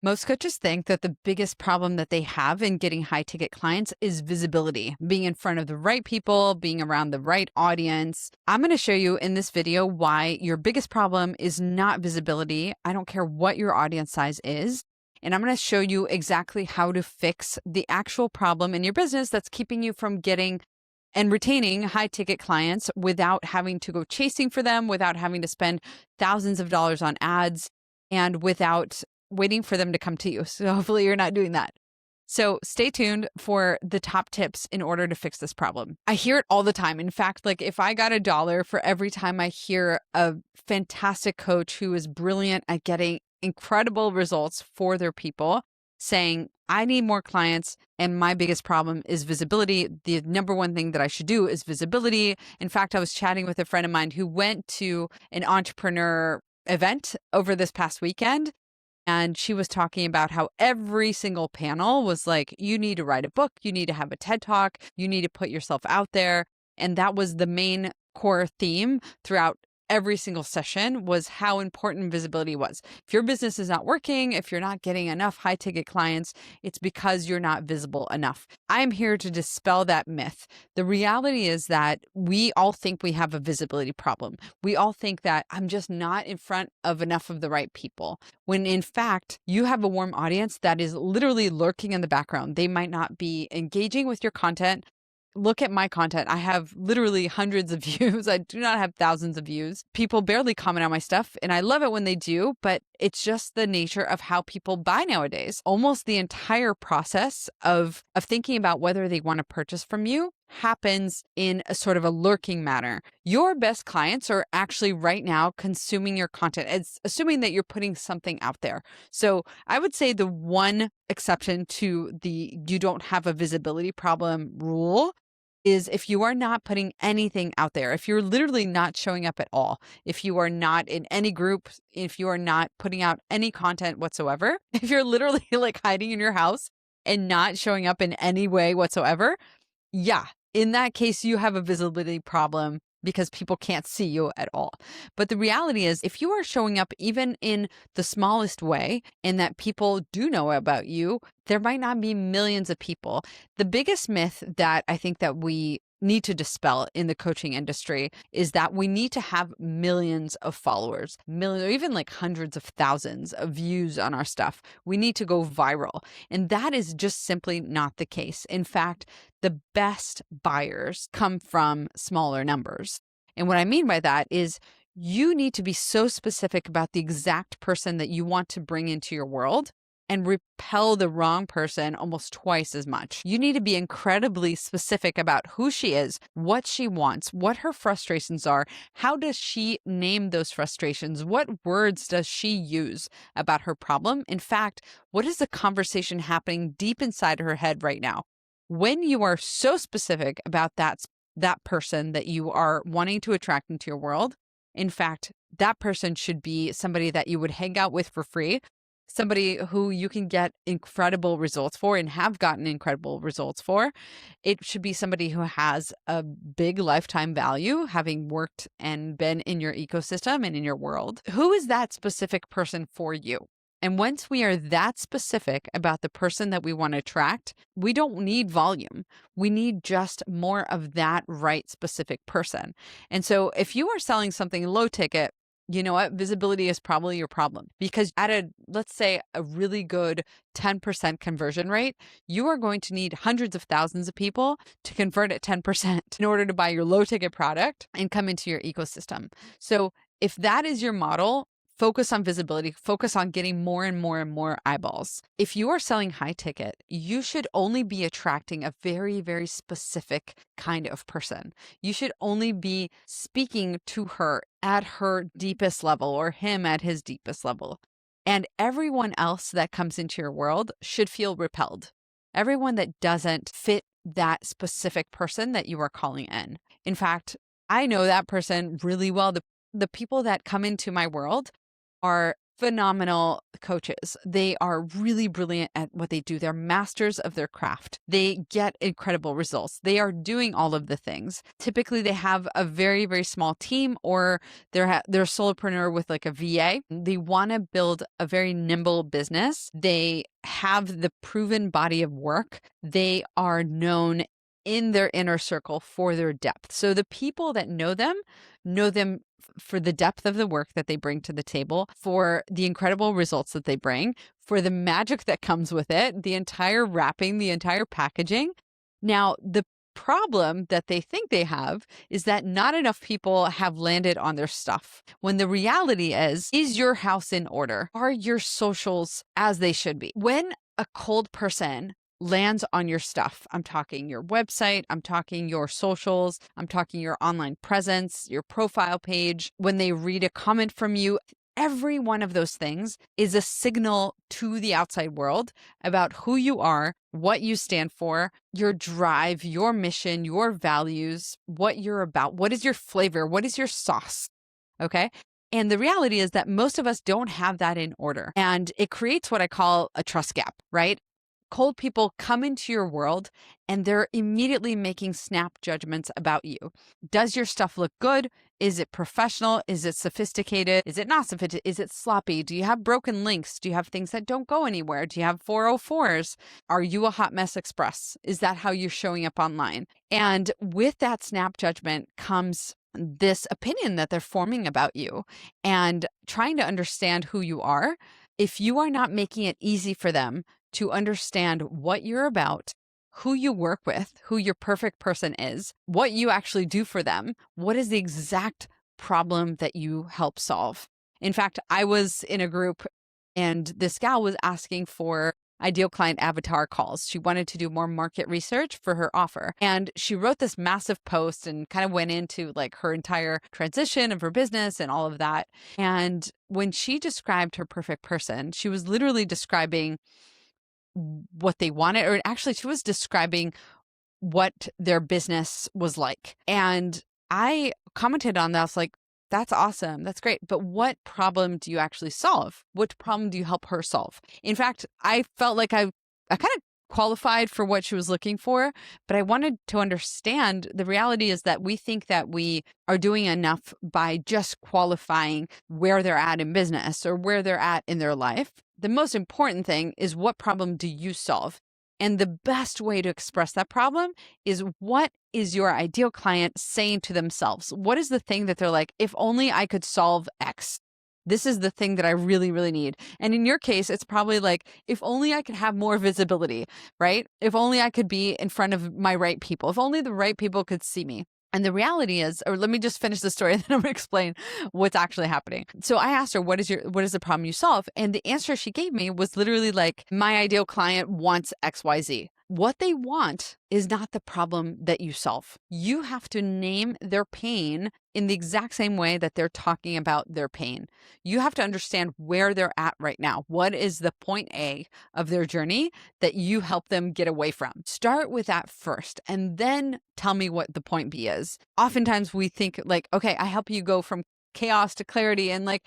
Most coaches think that the biggest problem that they have in getting high ticket clients is visibility, being in front of the right people, being around the right audience. I'm going to show you in this video why your biggest problem is not visibility. I don't care what your audience size is. And I'm going to show you exactly how to fix the actual problem in your business that's keeping you from getting and retaining high ticket clients without having to go chasing for them, without having to spend thousands of dollars on ads, and without waiting for them to come to you. So hopefully you're not doing that. So stay tuned for the top tips in order to fix this problem. I hear it all the time. In fact, like if I got $1 for every time I hear a fantastic coach who is brilliant at getting incredible results for their people saying, I need more clients and my biggest problem is visibility. The number one thing that I should do is visibility. In fact, I was chatting with a friend of mine who went to an entrepreneur event over this past weekend. And she was talking about how every single panel was like, you need to write a book, you need to have a TED Talk, you need to put yourself out there. And that was the main core theme throughout every single session, was how important visibility was. If your business is not working, if you're not getting enough high ticket clients, it's because you're not visible enough. I'm here to dispel that myth. The reality is that we all think we have a visibility problem. We all think that I'm just not in front of enough of the right people, when in fact, you have a warm audience that is literally lurking in the background. They might not be engaging with your content. Look at my content. I have literally hundreds of views. I do not have thousands of views. People barely comment on my stuff, and I love it when they do, but it's just the nature of how people buy nowadays. Almost the entire process of thinking about whether they want to purchase from you happens in a sort of a lurking manner. Your best clients are actually right now consuming your content. It's assuming that you're putting something out there. So I would say the one exception to the you don't have a visibility problem rule is if you are not putting anything out there, if you're literally not showing up at all, if you are not in any group, if you are not putting out any content whatsoever, if you're literally like hiding in your house and not showing up in any way whatsoever, yeah, in that case, you have a visibility problem because people can't see you at all. But the reality is, if you are showing up even in the smallest way and that people do know about you, there might not be millions of people. The biggest myth that I think that we need to dispel in the coaching industry is that we need to have millions of followers, millions, or even like hundreds of thousands of views on our stuff. We need to go viral. And that is just simply not the case. In fact, the best buyers come from smaller numbers. And what I mean by that is you need to be so specific about the exact person that you want to bring into your world and repel the wrong person almost twice as much. You need to be incredibly specific about who she is, what she wants, what her frustrations are, how does she name those frustrations, what words does she use about her problem. In fact, what is the conversation happening deep inside her head right now? When you are so specific about that person that you are wanting to attract into your world, in fact, that person should be somebody that you would hang out with for free, somebody who you can get incredible results for and have gotten incredible results for. It should be somebody who has a big lifetime value, having worked and been in your ecosystem and in your world. Who is that specific person for you? And once we are that specific about the person that we want to attract, we don't need volume. We need just more of that right specific person. And so if you are selling something low ticket, you know what? Visibility is probably your problem, because at let's say a really good 10% conversion rate, you are going to need hundreds of thousands of people to convert at 10% in order to buy your low ticket product and come into your ecosystem. So if that is your model, focus on visibility, focus on getting more and more and more eyeballs. If you are selling high ticket, you should only be attracting a very, very specific kind of person. You should only be speaking to her at her deepest level or him at his deepest level. And everyone else that comes into your world should feel repelled. Everyone that doesn't fit that specific person that you are calling in. In fact, I know that person really well. The people that come into my world are phenomenal coaches. They are really brilliant at what they do. They're masters of their craft. They get incredible results. They are doing all of the things. Typically, they have a very, very small team, or they're a solopreneur with like a VA. They want to build a very nimble business. They have the proven body of work. They are known in their inner circle for their depth. So the people that know them for the depth of the work that they bring to the table, for the incredible results that they bring, for the magic that comes with it, the entire wrapping, the entire packaging. Now, the problem that they think they have is that not enough people have landed on their stuff. When the reality is your house in order? Are your socials as they should be? When a cold person lands on your stuff, I'm talking your website, I'm talking your socials, I'm talking your online presence, your profile page, when they read a comment from you, every one of those things is a signal to the outside world about who you are, what you stand for, your drive, your mission, your values, what you're about, what is your flavor, what is your sauce, okay? And the reality is that most of us don't have that in order. And it creates what I call a trust gap, right? Cold people come into your world and they're immediately making snap judgments about you. Does your stuff look good? Is it professional? Is it sophisticated? Is it not sophisticated? Is it sloppy? Do you have broken links? Do you have things that don't go anywhere? Do you have 404s? Are you a hot mess express? Is that how you're showing up online? And with that snap judgment comes this opinion that they're forming about you, and trying to understand who you are. If you are not making it easy for them to understand what you're about, who you work with, who your perfect person is, what you actually do for them, what is the exact problem that you help solve. In fact, I was in a group and this gal was asking for ideal client avatar calls. She wanted to do more market research for her offer. And she wrote this massive post and kind of went into like her entire transition of her business and all of that. And when she described her perfect person, she was literally describing what they wanted, or actually she was describing what their business was like. And I commented on that. I was like, that's awesome. That's great. But what problem do you actually solve? What problem do you help her solve? In fact, I felt like I kind of qualified for what she was looking for, but I wanted to understand the reality is that we think that we are doing enough by just qualifying where they're at in business or where they're at in their life. The most important thing is, what problem do you solve? And the best way to express that problem is, what is your ideal client saying to themselves? What is the thing that they're like, if only I could solve X? This is the thing that I really, really need. And in your case, it's probably like, if only I could have more visibility, right? If only I could be in front of my right people. If only the right people could see me. And the reality is, or let me just finish the story and then I'm going to explain what's actually happening. So I asked her, what is the problem you solve? And the answer she gave me was literally like, my ideal client wants XYZ. What they want is not the problem that you solve. You have to name their pain in the exact same way that they're talking about their pain. You have to understand where they're at right now. What is the point A of their journey that you help them get away from? Start with that first, and then tell me what the point B is. Oftentimes we think like, okay, I help you go from chaos to clarity, and like,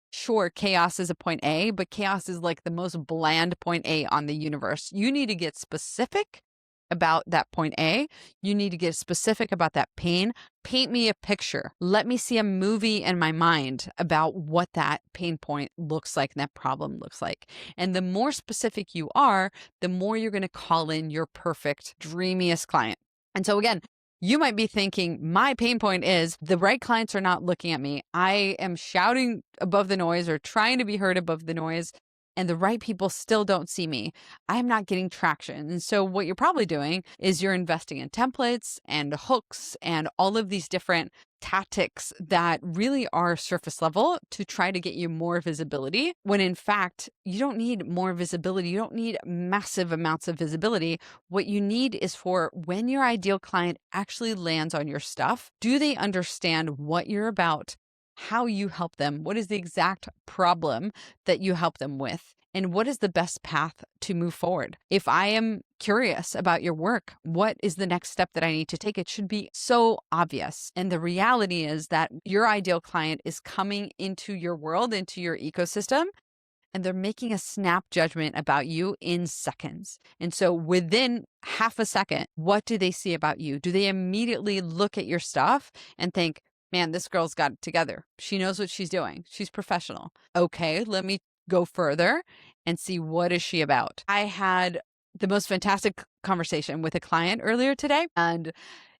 sure, chaos is a point A, but chaos is like the most bland point A on the universe. You need to get specific about that point A. You need to get specific about that pain. Paint me a picture. Let me see a movie in my mind about what that pain point looks like and that problem looks like. And the more specific you are, the more you're going to call in your perfect, dreamiest client. And so again, you might be thinking, my pain point is the right clients are not looking at me. I am shouting above the noise or trying to be heard above the noise, and the right people still don't see me. I am not getting traction. And so what you're probably doing is you're investing in templates and hooks and all of these different tactics that really are surface level to try to get you more visibility, when in fact, you don't need more visibility. You don't need massive amounts of visibility. What you need is for when your ideal client actually lands on your stuff, do they understand what you're about, how you help them, what is the exact problem that you help them with, And what is the best path to move forward? If I am curious about your work, what is the next step that I need to take? It should be so obvious. And the reality is that your ideal client is coming into your world, into your ecosystem, and they're making a snap judgment about you in seconds. And so within half a second, what do they see about you? Do they immediately look at your stuff and think, man, this girl's got it together. She knows what she's doing. She's professional. Okay, let me go further and see what is she about. I had the most fantastic conversation with a client earlier today, and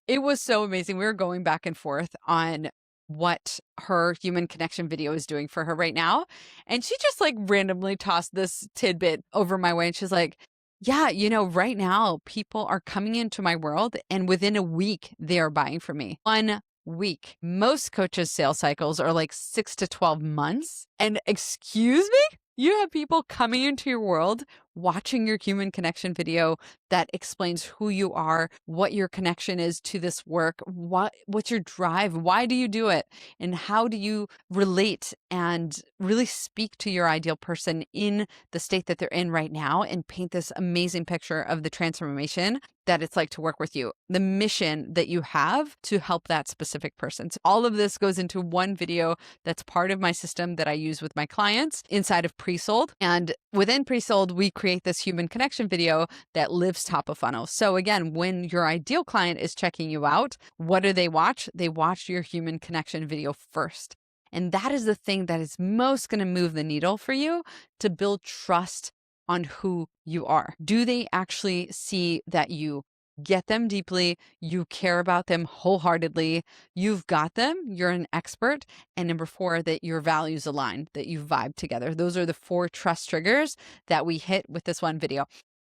it was so amazing. We were going back and forth on what her human connection video is doing for her right now. And she just like randomly tossed this tidbit over my way. And she's like, yeah, right now people are coming into my world and within a week they are buying from me. 1 week. Most coaches' sales cycles are like 6 to 12 months. And excuse me? You have people coming into your world, watching your human connection video that explains who you are, what your connection is to this work, what's your drive, why do you do it, and how do you relate and really speak to your ideal person in the state that they're in right now and paint this amazing picture of the transformation that it's like to work with you, the mission that you have to help that specific person. So all of this goes into one video that's part of my system that I use with my clients inside of pre-sold. And within pre-sold, we create this human connection video that lives top of funnel. So again, when your ideal client is checking you out, what do they watch? They watch your human connection video first. And that is the thing that is most going to move the needle for you to build trust on who you are. Do they actually see that you get them deeply, you care about them wholeheartedly, you've got them, you're an expert, and number 4, that your values align, that you vibe together. Those are the 4 trust triggers that we hit with this one video.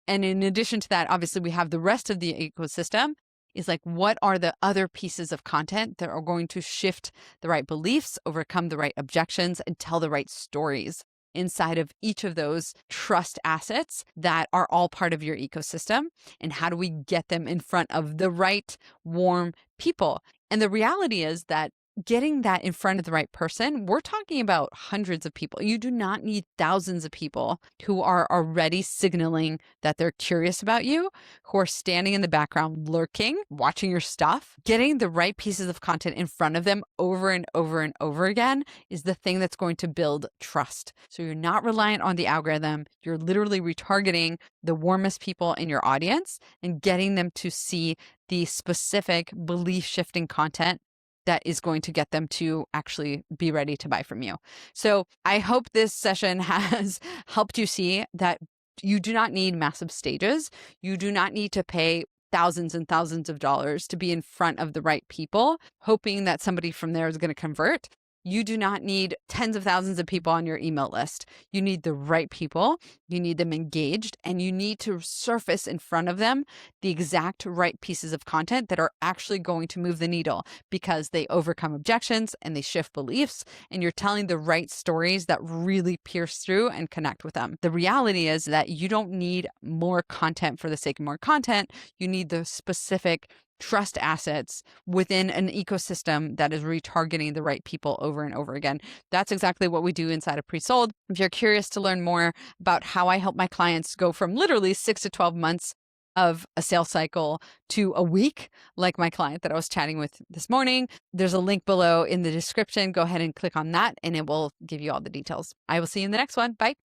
And in addition to that, obviously we have the rest of the ecosystem is like, what are the other pieces of content that are going to shift the right beliefs, overcome the right objections, and tell the right stories inside of each of those trust assets that are all part of your ecosystem? And how do we get them in front of the right warm people? And the reality is that getting that in front of the right person, we're talking about hundreds of people. You do not need thousands of people who are already signaling that they're curious about you, who are standing in the background, lurking, watching your stuff. Getting the right pieces of content in front of them over and over and over again is the thing that's going to build trust. So you're not reliant on the algorithm. You're literally retargeting the warmest people in your audience and getting them to see the specific belief shifting content that is going to get them to actually be ready to buy from you. So I hope this session has helped you see that you do not need massive stages. You do not need to pay thousands and thousands of dollars to be in front of the right people, hoping that somebody from there is going to convert. You do not need tens of thousands of people on your email list. You need the right people. You need them engaged, and you need to surface in front of them the exact right pieces of content that are actually going to move the needle because they overcome objections and they shift beliefs, and you're telling the right stories that really pierce through and connect with them. The reality is that you don't need more content for the sake of more content. You need the specific trust assets within an ecosystem that is retargeting the right people over and over again. That's exactly what we do inside of Pre-Sold. If you're curious to learn more about how I help my clients go from literally 6 to 12 months of a sales cycle to a week, like my client that I was chatting with this morning, there's a link below in the description. Go ahead and click on that and it will give you all the details. I will see you in the next one. Bye.